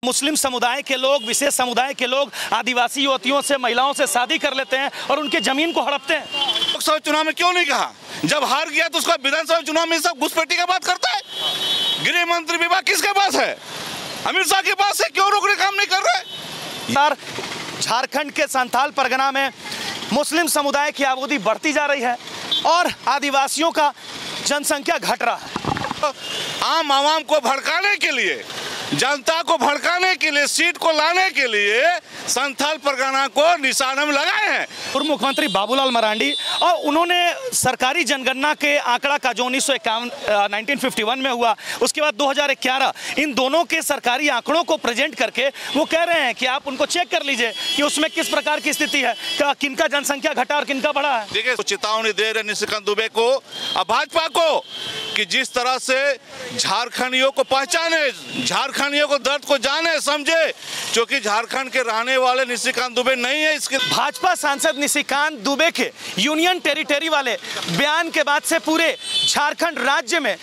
मुस्लिम समुदाय के लोग, विशेष समुदाय के लोग आदिवासी युवतियों से, महिलाओं से शादी कर लेते हैं और उनके जमीन को हड़पते हैं। लोकसभा चुनाव में क्यों नहीं कहा? जब हार गया तो उसका विधानसभा चुनाव में सब घुसपैठी का बात करता है। गृह मंत्री विभाग किसके पास है? अमित शाह के पास है। क्यों रोकने काम नहीं कर रहे? झारखंड के संथाल परगना में मुस्लिम समुदाय की आबादी बढ़ती जा रही है और आदिवासियों का जनसंख्या घट रहा है। आम आवाम को भड़काने के लिए, जनता को भड़काने के लिए, सीट को लाने के लिए संथाल परगना को निशाने में लगाए हैं पूर्व मुख्यमंत्री बाबूलाल मरांडी। और उन्होंने सरकारी जनगणना के आंकड़ा का जो 1951 में हुआ, उसके बाद 2011, इन दोनों के सरकारी आंकड़ों को प्रेजेंट करके वो कह रहे हैं कि आप उनको चेक कर लीजिए कि उसमें किस प्रकार की स्थिति है, किनका जनसंख्या घटा और किनका बढ़ा है। देखिए, चेतावनी दे रहे निशिकांत दुबे को और भाजपा को कि जिस तरह से झारखंडियों को पहचाने, झारखंडियों को दर्द को जाने समझे, क्योंकि झारखंड के रहने वाले निशिकांत दुबे नहीं है। इसके भाजपा सांसद निशिकांत दुबे के यूनियन टेरिटरी वाले बयान के बाद से पूरे झारखंड राज्य में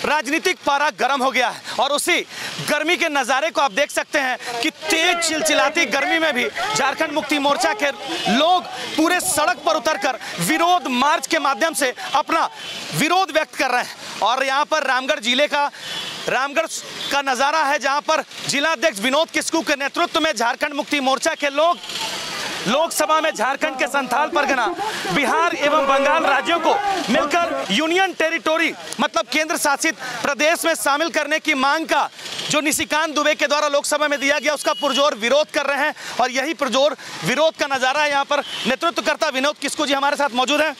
राजनीतिक पारा गर्म हो गया है और उसी गर्मी के नज़ारे को आप देख सकते हैं कि तेज चिलचिलाती गर्मी में भी झारखंड मुक्ति मोर्चा के लोग पूरे सड़क पर उतरकर विरोध मार्च के माध्यम से अपना विरोध व्यक्त कर रहे हैं। और यहाँ पर रामगढ़ का नज़ारा है, जहाँ पर जिलाध्यक्ष विनोद किस्कू के नेतृत्व में झारखंड मुक्ति मोर्चा के लोग लोकसभा में झारखंड के संथाल परगना, बिहार एवं बंगाल राज्यों को मिलकर यूनियन टेरिटोरी मतलब केंद्र शासित प्रदेश में शामिल करने की मांग का जो निशिकांत दुबे के द्वारा लोकसभा में दिया गया, उसका पुरजोर विरोध कर रहे हैं। और यही पुरजोर विरोध का नज़ारा यहाँ पर नेतृत्वकर्ता विनोद किस्कू जी हमारे साथ मौजूद हैं।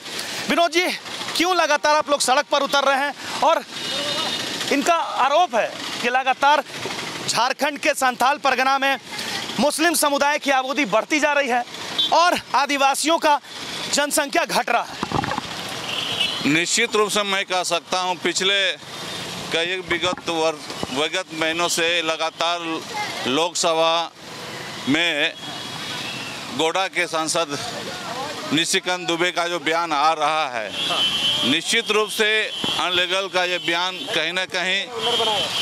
विनोद जी, क्यों लगातार आप लोग सड़क पर उतर रहे हैं? और इनका आरोप है कि लगातार झारखंड के संथाल परगना में मुस्लिम समुदाय की आबादी बढ़ती जा रही है और आदिवासियों का जनसंख्या घट रहा है। निश्चित रूप से मैं कह सकता हूं, पिछले कई विगत महीनों से लगातार लोकसभा में गोड्डा के सांसद निशिकांत दुबे का जो बयान आ रहा है, निश्चित रूप से अनलीगल का ये बयान कहीं ना कहीं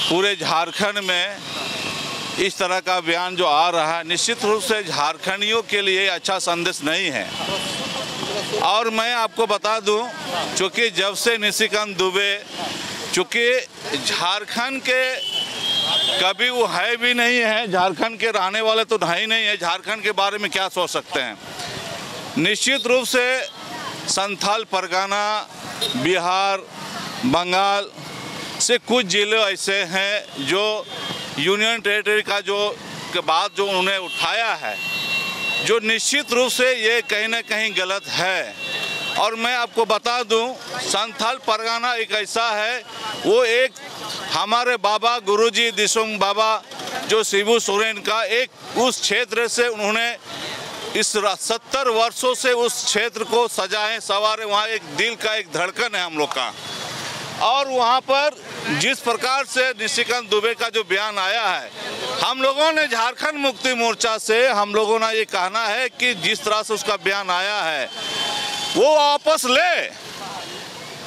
पूरे झारखंड में इस तरह का बयान जो आ रहा है, निश्चित रूप से झारखंडियों के लिए अच्छा संदेश नहीं है। और मैं आपको बता दूं, चूँकि जब से निशिकांत दुबे, चूँकि झारखंड के कभी वो है भी नहीं है, झारखंड के रहने वाले तो है ही नहीं है, झारखंड के बारे में क्या सोच सकते हैं। निश्चित रूप से संथाल परगना, बिहार, बंगाल से कुछ जिले ऐसे हैं जो यूनियन टेरिटरी का के बाद जो उन्होंने उठाया है, जो निश्चित रूप से ये कहीं ना कहीं गलत है। और मैं आपको बता दूं, संथाल परगना एक ऐसा है, वो एक हमारे बाबा गुरुजी दिसोंग बाबा जो शिबू सोरेन का एक उस क्षेत्र से उन्होंने इस 70 वर्षों से उस क्षेत्र को सजाए सवारे, वहाँ एक दिल का एक धड़कन है हम लोग का। और वहाँ पर जिस प्रकार से निशिकांत दुबे का जो बयान आया है, हम लोगों ने झारखंड मुक्ति मोर्चा से हम लोगों ने ये कहना है कि जिस तरह से उसका बयान आया है वो वापस ले।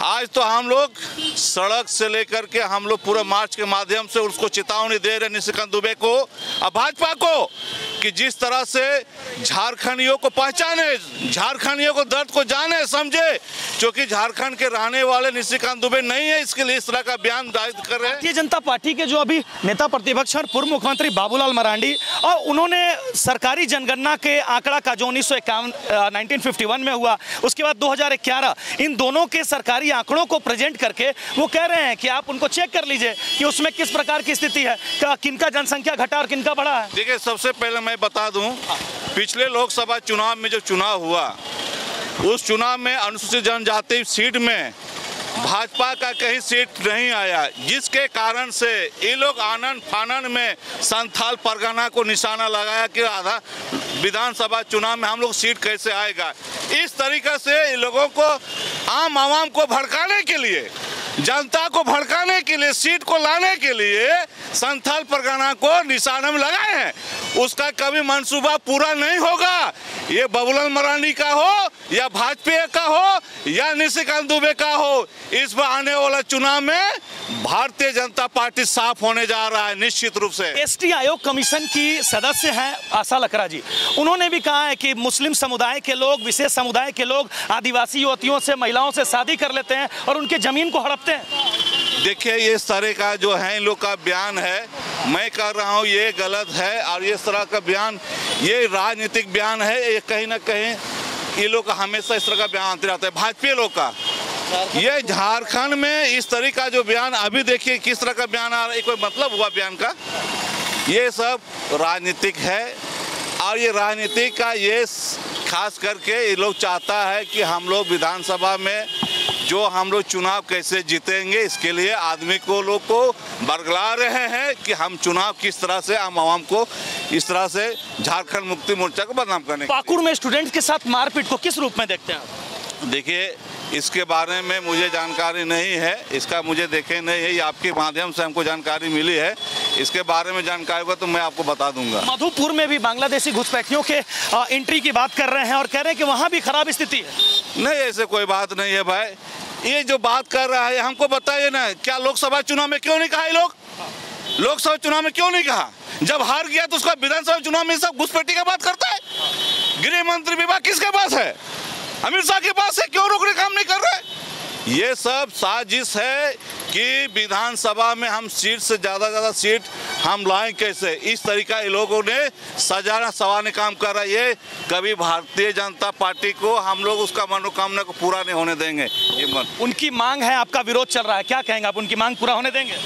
आज तो हम लोग सड़क से लेकर के हम लोग पूरे मार्च के माध्यम से उसको चेतावनी दे रहे निशिकांत दुबे को और भाजपा को कि जिस तरह से झारखंडियों को पहचाने, झारखंडियों को दर्द को जाने समझे, क्योंकि झारखंड के रहने वाले निशिकांत दुबे नहीं है, इसके लिए इस तरह का बयान जारी कर रहे हैं। भारतीय जनता पार्टी के जो अभी नेता प्रतिपक्ष और पूर्व मुख्यमंत्री बाबूलाल मरांडी, और उन्होंने सरकारी जनगणना के आंकड़ा का जो 1951 में हुआ, उसके बाद 2011, इन दोनों के सरकारी आंकड़ों को प्रेजेंट करके वो कह रहे हैं कि आप उनको चेक कर लीजिए कि उसमें किस प्रकार की स्थिति है, किनका जनसंख्या घटा और किनका बढ़ा है। देखिए, सबसे पहले मैं बता दूं, पिछले लोकसभा चुनाव में जो चुनाव हुआ, उस चुनाव में अनुसूचित जनजाति सीट में भाजपा का कहीं सीट नहीं आया, जिसके कारण से ये लोग आनन फानन में संथाल परगना को निशाना लगाया कि आधा विधानसभा चुनाव में हम लोग सीट कैसे आएगा। इस तरीके से इन लोगों को, आम आवाम को भड़काने के लिए, जनता को भड़काने के लिए, सीट को लाने के लिए संथाल परगना को निशाने में लगाए हैं। उसका कभी मंसूबा पूरा नहीं होगा। ये बाबूलाल मरांडी का हो या भाजपा का हो या निशिकांत दुबे का हो, इस बार आने वाला चुनाव में भारतीय जनता पार्टी साफ होने जा रहा है निश्चित रूप से। एसटी आयोग कमीशन की सदस्य हैं आशा लकड़ा जी, उन्होंने भी कहा है कि मुस्लिम समुदाय के लोग, विशेष समुदाय के लोग आदिवासी युवतियों से, महिलाओं से शादी कर लेते हैं और उनके जमीन को हड़पते हैं। देखिए, ये इस तरह का जो है इन लोग का बयान है, मैं कह रहा हूँ ये गलत है। और ये इस तरह का बयान, ये राजनीतिक बयान है, ये कहीं ना कहीं ये लोग का हमेशा इस तरह का बयान आते रहता है भाजपा लोग का। ये झारखंड में इस तरह का जो बयान, अभी देखिए किस तरह का बयान आ रहा है, कोई मतलब हुआ बयान का? ये सब राजनीतिक है और ये राजनीति का ये खास करके ये लोग चाहता है कि हम लोग विधानसभा में जो हम लोग चुनाव कैसे जीतेंगे, इसके लिए आदमी को लोग को बरगला रहे हैं कि हम चुनाव किस तरह से आम आवाम को इस तरह से झारखंड मुक्ति मोर्चा को बदनाम करने। पाकुड़ में स्टूडेंट के साथ मारपीट को किस रूप में देखते हैं आप? देखिए, इसके बारे में मुझे जानकारी नहीं है, इसका मुझे देखे नहीं है, ये आपके माध्यम से हमको जानकारी मिली है। इसके बारे में जानकारी होगा तो मैं आपको बता दूंगा। मधुपुर में भी बांग्लादेशी घुसपैठियों के एंट्री की बात कर रहे हैं और कह रहे हैं कि वहां भी खराब स्थिति है। नहीं, ऐसे कोई बात नहीं है भाई। ये जो बात कर रहा है हमको बताइए ना, क्या लोकसभा चुनाव में क्यों नहीं कहा ये लोग? लोकसभा चुनाव में क्यों नहीं कहा? जब हार गया तो उसका विधानसभा चुनाव में सब घुसपैठी का बात करता है। गृह मंत्री विभाग किसके पास है? अमित शाह के पास है, क्यों रोकने काम नहीं कर रहे? ये सब साजिश है कि विधानसभा में हम सीट से ज़्यादा सीट हम लाएं कैसे, इस तरीका ये लोगों ने सजाना सवारने काम कर रहा है। ये कभी भारतीय जनता पार्टी को हम लोग उसका मनोकामना को पूरा नहीं होने देंगे। ये उनकी मांग है, आपका विरोध चल रहा है, क्या कहेंगे आप? उनकी मांग पूरा होने देंगे?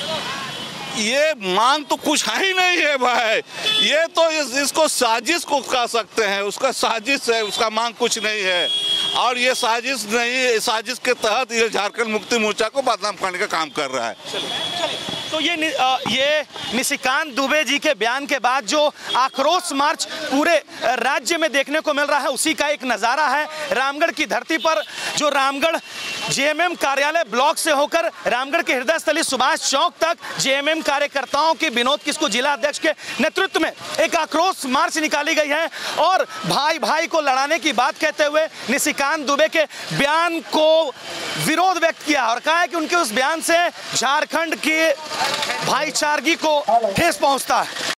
ये मांग तो कुछ है ही नहीं है भाई, ये तो इसको साजिश को कह सकते हैं, उसका साजिश है, उसका मांग कुछ नहीं है। और ये साजिश नहीं, साजिश के तहत ये झारखंड मुक्ति मोर्चा को बदनाम करने का काम कर रहा है। तो ये निशिकांत दुबे जी के बयान के बाद जो आक्रोश मार्च पूरे राज्य में देखने को मिल रहा है, उसी का एक नज़ारा है रामगढ़ की धरती पर। जो रामगढ़ जेएमएम कार्यालय ब्लॉक से होकर रामगढ़ के हृदय स्थली सुभाष चौक तक जेएमएम कार्यकर्ताओं के विनोद किस्कू जिला अध्यक्ष के नेतृत्व में एक आक्रोश मार्च निकाली गई है और भाई भाई को लड़ाने की बात कहते हुए निशिकांत दुबे के बयान को विरोध व्यक्त किया और कहा है कि उनके उस बयान से झारखंड के भाईचारगी को ठेस पहुंचता है।